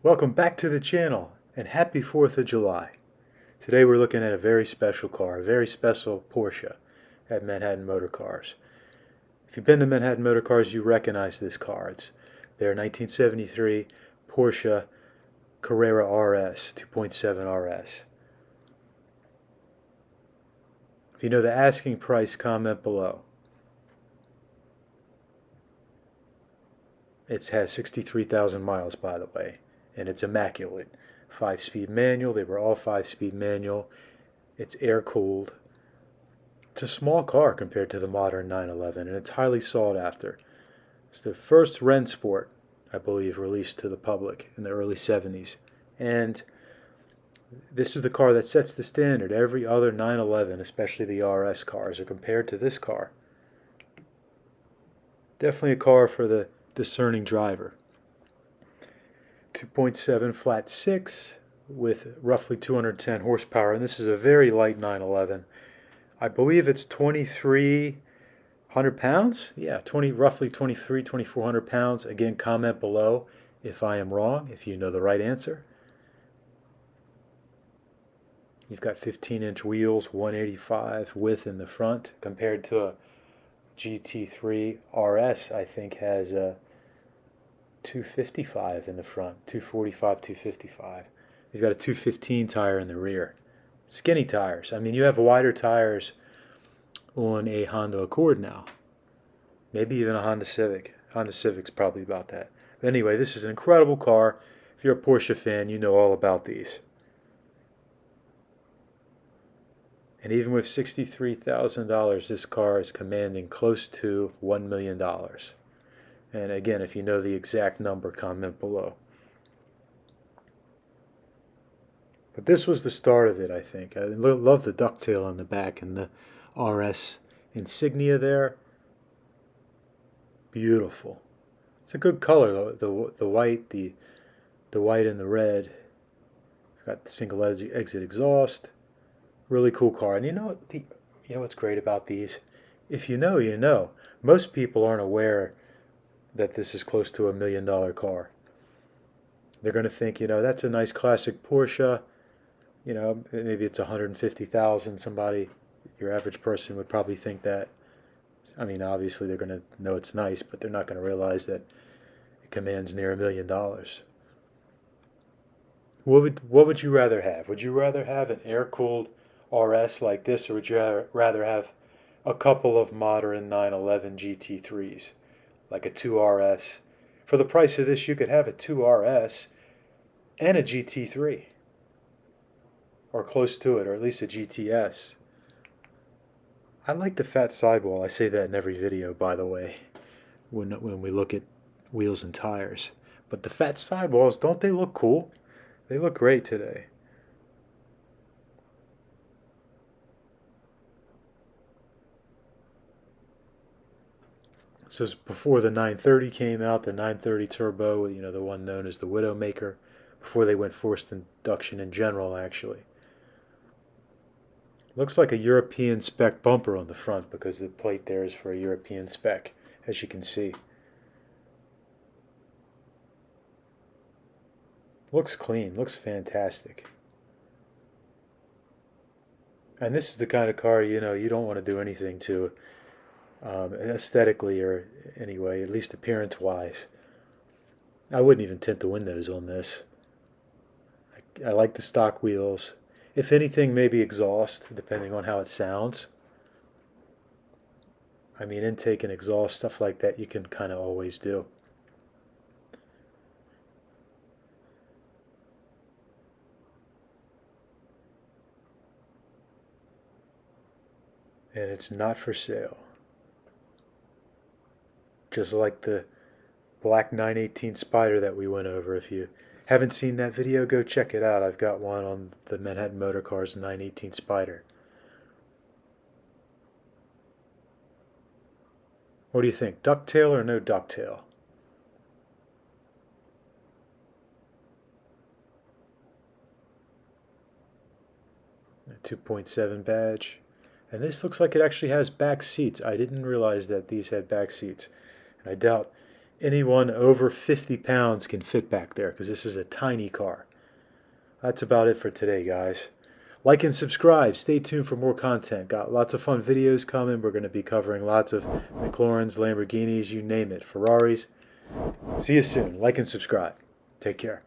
Welcome back to the channel and happy 4th of July. Today we're looking at a very special car, a very special Porsche at Manhattan Motorcars. If you've been to Manhattan Motorcars, you recognize this car. It's their 1973 Porsche Carrera RS, 2.7 RS. If you know the asking price, comment below. It has 63,000 miles, by the way, and it's immaculate. 5-speed manual. They were all 5-speed manual. It's air-cooled. It's a small car compared to the modern 911, and it's highly sought after. It's the first Rennsport, I believe, released to the public in the early 70s. And this is the car that sets the standard. Every other 911, especially the RS cars, are compared to this car. Definitely a car for the discerning driver. 2.7 flat 6 with roughly 210 horsepower, and this is a very light 911. I believe it's 2,300 pounds. Yeah, roughly 2,400 pounds. Again, comment below if I am wrong, if you know the right answer. You've got 15-inch wheels, 185 width in the front, compared to a GT3 RS, I think, has a 255 in the front, 245, 255. You've got a 215 tire in the rear. Skinny tires. I mean, you have wider tires on a Honda Accord now. Maybe even a Honda Civic. Honda Civic's probably about that. But anyway, this is an incredible car. If you're a Porsche fan, you know all about these. And even with $63,000, this car is commanding close to $1 million. And again, if you know the exact number, comment below. But this was the start of it, I think. I love the ducktail on the back and the RS insignia there. Beautiful. It's a good color, though. The white, the white and the red. Got the single exit exhaust. Really cool car. And you know what's great about these? If you know, you know. Most people aren't aware that this is close to $1 million car. They're going to think, that's a nice classic Porsche. Maybe it's 150,000. Somebody, your average person would probably think that. I mean, obviously they're going to know it's nice, but they're not going to realize that it commands near $1 million. What would you rather have? Would you rather have an air-cooled RS like this, or would you rather have a couple of modern 911 GT3s, like a 2RS? For the price of this, you could have a 2RS and a GT3, or close to it, or at least a GTS. I like the fat sidewall. I say that in every video, by the way, when we look at wheels and tires. But the fat sidewalls, don't they look cool? They look great today. This was before the 930 came out, the 930 Turbo, the one known as the Widowmaker, before they went forced induction in general, actually. Looks like a European spec bumper on the front because the plate there is for a European spec, as you can see. Looks clean, looks fantastic. And this is the kind of car, you don't want to do anything to aesthetically, or anyway, at least appearance-wise. I wouldn't even tint the windows on this. I like the stock wheels. If anything, maybe exhaust, depending on how it sounds. I mean, intake and exhaust, stuff like that, you can kind of always do. And it's not for sale. Just like the black 918 Spider that we went over. If you haven't seen that video, go check it out. I've got one on the Manhattan Motorcars 918 Spider. What do you think? Ducktail or no ducktail? A 2.7 badge. And this looks like it actually has back seats. I didn't realize that these had back seats. And I doubt anyone over 50 pounds can fit back there because this is a tiny car. That's about it for today, guys. Like and subscribe. Stay tuned for more content. Got lots of fun videos coming. We're going to be covering lots of McLarens, Lamborghinis, you name it, Ferraris. See you soon. Like and subscribe. Take care.